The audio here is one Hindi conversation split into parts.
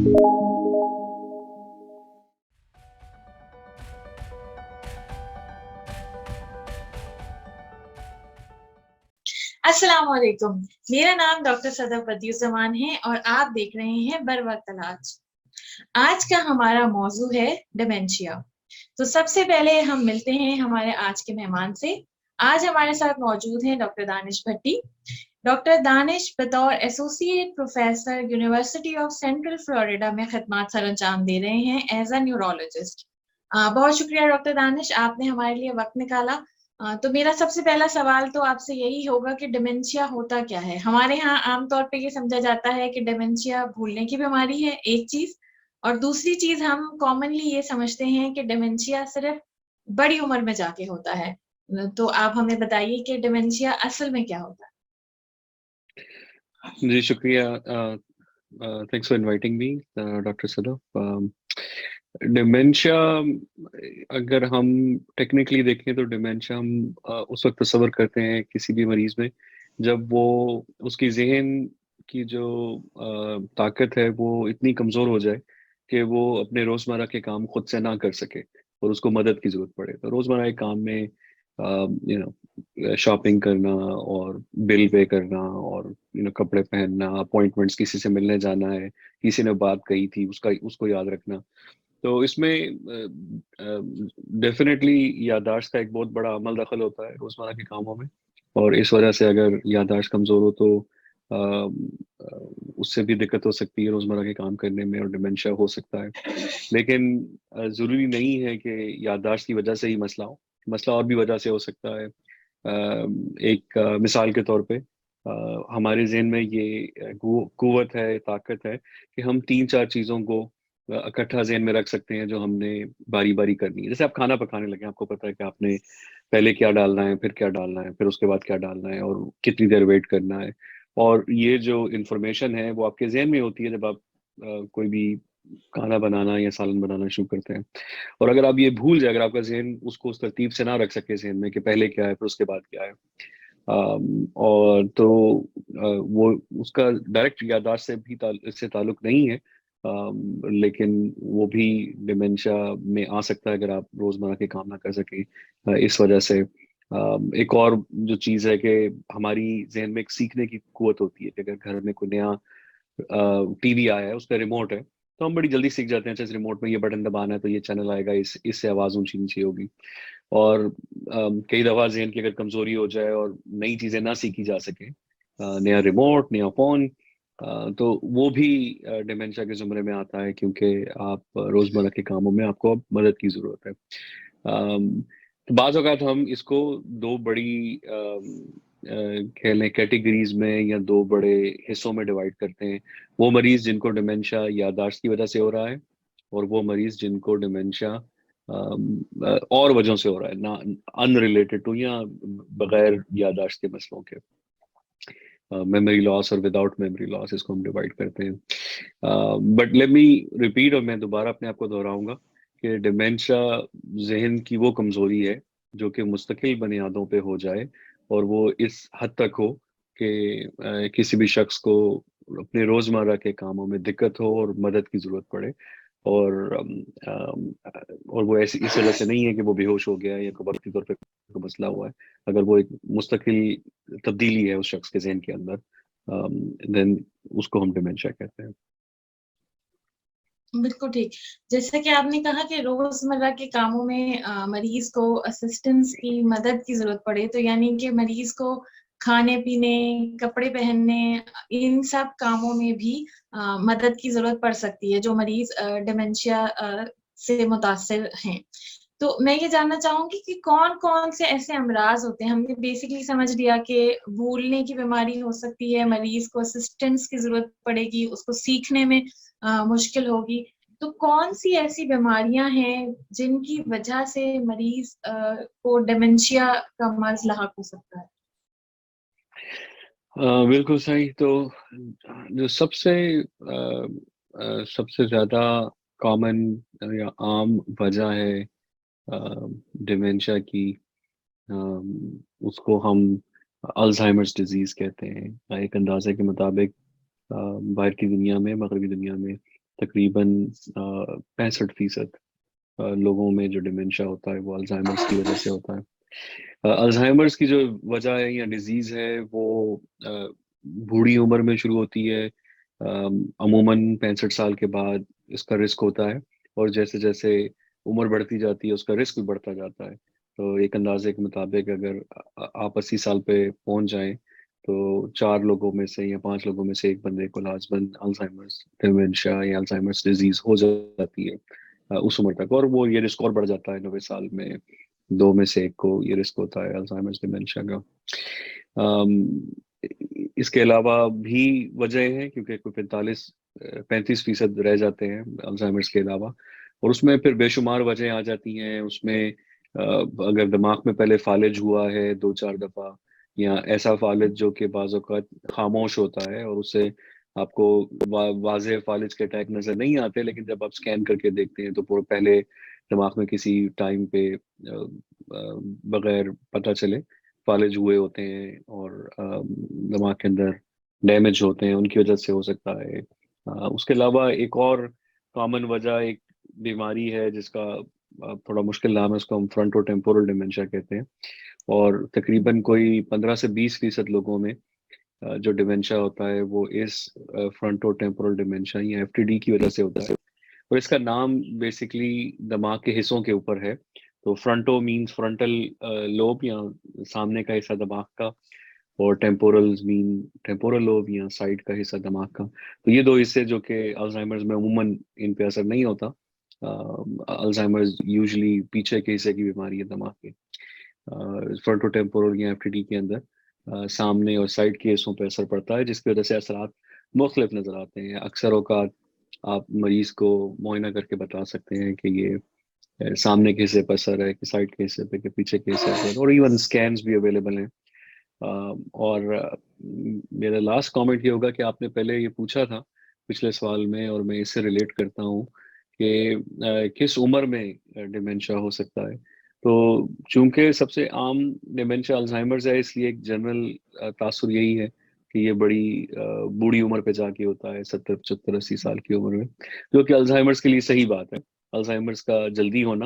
अस्सलाम वालेकुम। मेरा नाम डॉक्टर सदर बदियुज़्ज़मान है और आप देख रहे हैं बर वक्त इलाज। आज का हमारा मौजू है डिमेंशिया। तो सबसे पहले हम मिलते हैं हमारे आज के मेहमान से। आज हमारे साथ मौजूद हैं डॉक्टर दानिश भट्टी। डॉक्टर दानिश बतौर associate professor university of central Florida में खिदमत सरअंजाम दे रहे हैं एज अ न्यूरोलॉजिस्ट। बहुत शुक्रिया डॉक्टर दानिश, आपने हमारे लिए वक्त निकाला। तो मेरा सबसे पहला सवाल तो आपसे यही होगा कि डिमेंशिया होता क्या है? हमारे यहाँ आमतौर पे ये समझा जाता है कि डिमेंशिया भूलने की बीमारी है, एक चीज़, और दूसरी चीज़ हम कॉमनली ये समझते हैं कि डिमेंशिया सिर्फ़ बड़ी उम्र में जाके होता है। तो आप हमें बताइए कि डिमेंशिया असल में क्या होता है? जी, शुक्रिया। Thanks for inviting me doctor Sadaf. Dementia, अगर हम टेक्निकली देखें तो डिमेंशिया हम उस वक्त तस्वर करते हैं किसी भी मरीज में जब वो उसकी जहन की जो ताकत है वो इतनी कमज़ोर हो जाए कि वो अपने रोज़मर्रा के काम खुद से ना कर सके और उसको मदद की ज़रूरत पड़े। तो रोज़मर्रा के काम में शॉपिंग करना और बिल पे करना और कपड़े पहनना, अपॉइंटमेंट्स, किसी से मिलने जाना है, किसी ने बात कही थी उसका उसको याद रखना। तो इसमें डेफिनेटली याददाश्त का एक बहुत बड़ा अमल दखल होता है रोजमर्रा के कामों में। और इस वजह से अगर याददाश्त कमजोर हो तो अ, अ, उससे भी दिक्कत हो सकती है रोजमर्रा के काम करने में और डिमेंशिया हो सकता है। लेकिन जरूरी नहीं है कि याददाश्त की वजह से ही मसला हो। मसला और भी वजह से हो सकता है। एक मिसाल के तौर पे हमारे ज़हन में ये कुव्वत है, ताकत है कि हम तीन चार चीज़ों को इकट्ठा ज़हन में रख सकते हैं जो हमने बारी बारी करनी है। जैसे आप खाना पकाने लगे, आपको पता है कि आपने पहले क्या डालना है, फिर क्या डालना है, फिर उसके बाद क्या डालना है और कितनी देर वेट करना है। और ये जो इंफॉर्मेशन है वो आपके ज़हन में होती है जब आप कोई भी खाना बनाना या सालन बनाना शुरू करते हैं। और अगर आप ये भूल जाए, अगर आपका ज़हन उसको उस तरतीब से ना रख सके ज़हन में कि पहले क्या है फिर उसके बाद क्या है, और तो वो उसका डायरेक्ट याददाश्त से भी इससे ताल्लुक नहीं है। लेकिन वो भी डिमेंशिया में आ सकता है अगर आप रोजमर्रा के काम ना कर सके। इस वजह से एक और जो चीज़ है कि हमारी जहन में एक सीखने की कुवत होती है कि अगर घर में कोई नया टीवी आया है, उसका रिमोट है, तो हम बड़ी जल्दी सीख जाते हैं। अच्छा, इस रिमोट में ये बटन दबाना है तो ये चैनल आएगा, इससे आवाज़ ऊंची नीची होगी। और कई दफा जहन की अगर कमजोरी हो जाए और नई चीजें ना सीखी जा सके, नया रिमोट, नया फोन, तो वो भी डिमेंशिया के जुमरे में आता है क्योंकि आप रोजमर्रा के कामों में आपको अब मदद की जरूरत है। तो बाज़ औक़ात हम इसको दो बड़ी कह लें कैटेगरीज में या दो बड़े हिस्सों में डिवाइड करते हैं। वो मरीज जिनको डिमेंशिया याददाश्त की वजह से हो रहा है और वो मरीज जिनको डिमेंशिया और वजहों से हो रहा है, ना अनरिलेटेड टू या बगैर याददाश्त के मसलों के। मेमोरी लॉस और विदाउट मेमोरी लॉस, इसको हम डिवाइड करते हैं। बट लेट मी रिपीट, और मैं दोबारा अपने आप को दोहराऊंगा कि डिमेंशिया जहन की वो कमजोरी है जो कि मुस्तकिल बुनियादों पे हो जाए और वो इस हद तक हो कि किसी भी शख्स को अपने रोजमर्रा के कामों में दिक्कत हो और मदद की जरूरत पड़े। और और वो ऐसी इस वजह से नहीं है कि वो बेहोश हो गया है या कोई वक्ती तौर पे कोई मसला हुआ है। अगर वो एक मुस्तकिल तब्दीली है उस शख्स के जहन के अंदर, देन उसको हम डिमेंशिया कहते हैं। बिल्कुल ठीक। जैसा कि आपने कहा कि रोज़मर्रा के कामों में मरीज़ को असिस्टेंस की मदद की ज़रूरत पड़े, तो यानी कि मरीज़ को खाने-पीने, कपड़े पहनने, इन सब कामों में भी मदद की ज़रूरत पड़ सकती है, जो मरीज़ डिमेंशिया से मुतासिर हैं। तो मैं ये जानना चाहूँगी कि कौन-कौन से ऐसे अमराज़ होते हैं? हमने बेसिकली समझ लिया कि भूलने की बीमारी हो सकती है, मरीज़ को असिस्टेंस की ज़रूरत पड़ेगी, उसको सीखने में मुश्किल होगी। तो कौन-सी ऐसी बीमारियाँ हैं जिनकी वजह से मरीज़ को डिमेंशिया का मर्ज़ लाहक हो सकता है? बिल्कुल सही। तो जो सबसे ज़्यादा कॉमन या आम वजह है डिमेंशिया की, उसको हम अल्जाइमर्स डिजीज कहते हैं। एक अंदाजे के मुताबिक बाहर की दुनिया में, मगरबी दुनिया में तकरीबन 65% लोगों में जो डिमेंशिया होता है वो अल्जाइमर्स की वजह से होता है। अल्जाइमर्स की जो वजह है या डिजीज है वो बूढ़ी उम्र में शुरू होती है। अमूमन 65 साल के बाद इसका रिस्क होता है, और जैसे जैसे उम्र बढ़ती जाती है उसका रिस्क भी बढ़ता जाता है। तो एक अंदाजे के मुताबिक अगर आप 80 साल पे पहुंच जाएं तो 4 लोगों में से या 5 लोगों में से एक बंदे को लाजमन अल्जाइमर्स डिमेंशिया या अल्जाइमर्स डिजीज हो जाती है उस उम्र तक। और वो ये रिस्क और बढ़ जाता है, 90 साल में 2 में से 1 को ये रिस्क होता है अल्जाइमर्स डिमेंशिया का। इसके अलावा भी वजह है, क्योंकि कोई 35% रह जाते हैं अल्जाइमर्स के अलावा, और उसमें फिर बेशुमार वजह आ जाती हैं। उसमें अगर दिमाग में पहले फालिज हुआ है 2-4 दफा, या ऐसा फालिज जो कि बाज़ औक़ात खामोश होता है और उससे आपको वाज़ेह फालिज के अटैक नजर नहीं आते, लेकिन जब आप स्कैन करके देखते हैं तो पहले दिमाग में किसी टाइम पे बगैर पता चले फालिज हुए होते हैं और दिमाग के अंदर डैमेज होते हैं, उनकी वजह से हो सकता है। उसके अलावा एक और कॉमन वजह एक बीमारी है जिसका थोड़ा मुश्किल नाम है, उसको हम फ्रंटो टेम्पोरल डिमेंशिया कहते हैं। और तकरीबन कोई 15 से 20% लोगों में जो डिमेंशिया होता है वो इस फ्रंटो टेम्पोरल डिमेंशिया या एफटीडी की वजह से होता है। और इसका नाम बेसिकली दिमाग के हिस्सों के ऊपर है। तो फ्रंटो मींस फ्रंटल लोब या सामने का हिस्सा दिमाग का, और टेम्पोरल्स मीन टेम्पोरल लोब या साइड का हिस्सा दिमाग का। तो ये 2 हिस्से जो कि अल्जाइमर्स में अमूमन इन पे असर नहीं होता। अल्जाइमर्स यूजुअली पीछे के हिस्से की बीमारी है दिमाग के। फ्रंटो टेम्पोरल या एफटीडी के अंदर सामने और साइड के हिस्सों पर असर पड़ता है, जिसकी वजह से असरात मुख्तलिफ नजर आते हैं। अक्सर औकात आप मरीज को मुआयना करके बता सकते हैं कि ये सामने के हिस्से पर असर है कि साइड के हिस्से पे कि पीछे के हिस्से पर, और इवन स्कैन्स भी अवेलेबल हैं। और मेरा लास्ट कमेंट ये होगा कि आपने पहले ये पूछा था पिछले सवाल में, और मैं इससे रिलेट करता हूँ कि किस उम्र में डिमेंशिया हो सकता है। तो चूंकि सबसे आम डिमेंशिया अल्जाइमर्स है, इसलिए एक जनरल तासुर यही है कि ये बड़ी बूढ़ी उम्र पे जाके होता है, 70, 75, 80 साल की उम्र में, जो कि अल्जाइमर्स के लिए सही बात है। अल्जाइमर्स का जल्दी होना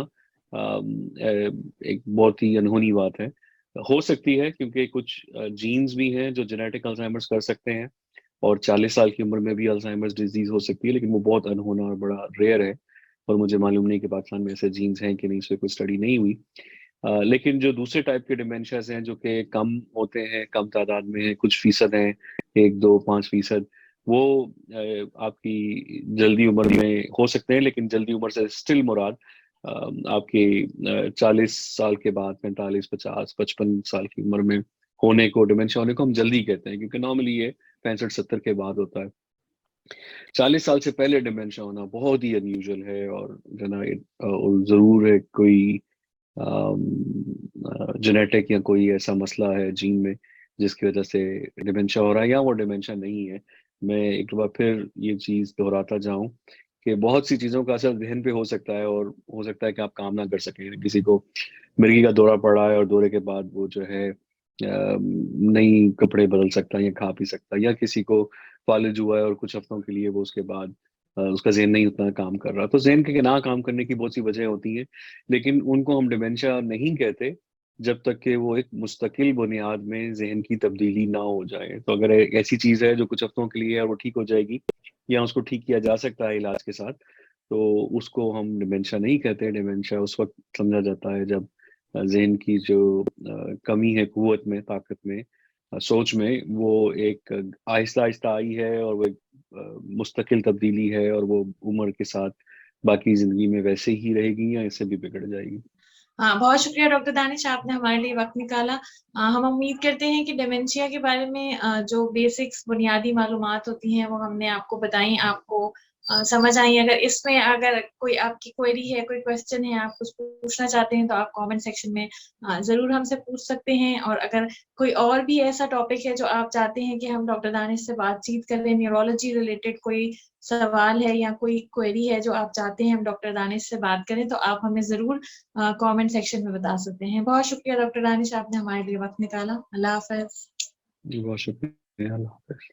एक बहुत ही अनहोनी बात है। हो सकती है क्योंकि कुछ जीन्स भी हैं जो जेनेटिक अल्जाइमर्स कर सकते हैं, और 40 साल की उम्र में भी अल्जाइमर्स डिजीज हो सकती है, लेकिन वो बहुत अनहोना और बड़ा रेयर है। और मुझे मालूम नहीं कि पाकिस्तान में ऐसे जीन्स हैं कि नहीं, इस पर कोई स्टडी नहीं हुई। लेकिन जो दूसरे टाइप के डिमेंशियाज हैं जो कि कम होते हैं, कम तादाद में हैं, कुछ फीसद हैं, 1, 2, 5%, वो आपकी जल्दी उम्र में हो सकते हैं। लेकिन जल्दी उम्र से स्टिल मुराद आपकी 40 साल के बाद 45, 50, 55 साल की उम्र में होने को, डिमेंशिया होने को हम जल्दी कहते हैं, क्योंकि नॉर्मली ये 65-70 के बाद होता है। 40 साल से पहले डिमेंशिया होना बहुत ही अनयूजुअल है, और जरूर है कोई जेनेटिक या कोई ऐसा मसला है जीन में जिसकी वजह से डिमेंशिया हो रहा है, या वो डिमेंशिया नहीं है। मैं एक बार फिर ये चीज दोहराता जाऊं कि बहुत सी चीजों का असर जहन पे हो सकता है, और हो सकता है कि आप काम ना कर सकें। किसी को मिर्गी का दौरा पड़ा है और दौरे के बाद वो जो है नई कपड़े बदल सकता है या खा पी सकता है, या किसी को फालिज हुआ है और कुछ हफ्तों के लिए वो उसके बाद उसका जहन नहीं उतना काम कर रहा। तो जहन के ना काम करने की बहुत सी वजह होती हैं, लेकिन उनको हम डिमेंशिया नहीं कहते जब तक कि वो एक मुस्तकिल बुनियाद में जहन की तब्दीली ना हो जाए। तो अगर ऐसी चीज है जो कुछ हफ्तों के लिए है और वो ठीक हो जाएगी, या उसको ठीक किया जा सकता है इलाज के साथ, तो उसको हम डिमेंशिया नहीं कहते। डिमेंशिया उस वक्त समझा जाता है जब जहन की जो कमी है कुव्वत में, ताकत में, सोच में, वो एक आहिस्ता आहिस्ता आई है, और वो एक मुस्तकिल तब्दीली है, और वो उम्र के साथ बाकी जिंदगी में वैसे ही रहेगी या इससे भी बिगड़ जाएगी। हाँ, बहुत शुक्रिया डॉक्टर दानिश, आपने हमारे लिए वक्त निकाला। हम उम्मीद करते हैं कि डिमेंशिया के बारे में जो बेसिक्स बुनियादी मालूमात होती हैं वो हमने आपको बताई, आपको समझ आई। अगर कोई आपकी क्वेरी है, कोई क्वेश्चन है, आप कुछ पूछना चाहते हैं तो आप कमेंट सेक्शन में जरूर हमसे पूछ सकते हैं। और अगर कोई और भी ऐसा टॉपिक है जो आप चाहते हैं कि हम डॉक्टर दानिश से बातचीत करें, न्यूरोलॉजी रिलेटेड कोई सवाल है या कोई क्वेरी है जो आप चाहते हैं हम डॉक्टर दानिश से बात करें, तो आप हमें जरूर कमेंट सेक्शन में बता सकते हैं। बहुत शुक्रिया डॉक्टर दानिश, आपने हमारे लिए वक्त निकाला। अल्लाह हाफिज। जी बहुत शुक्रिया। अल्लाह हाफिज।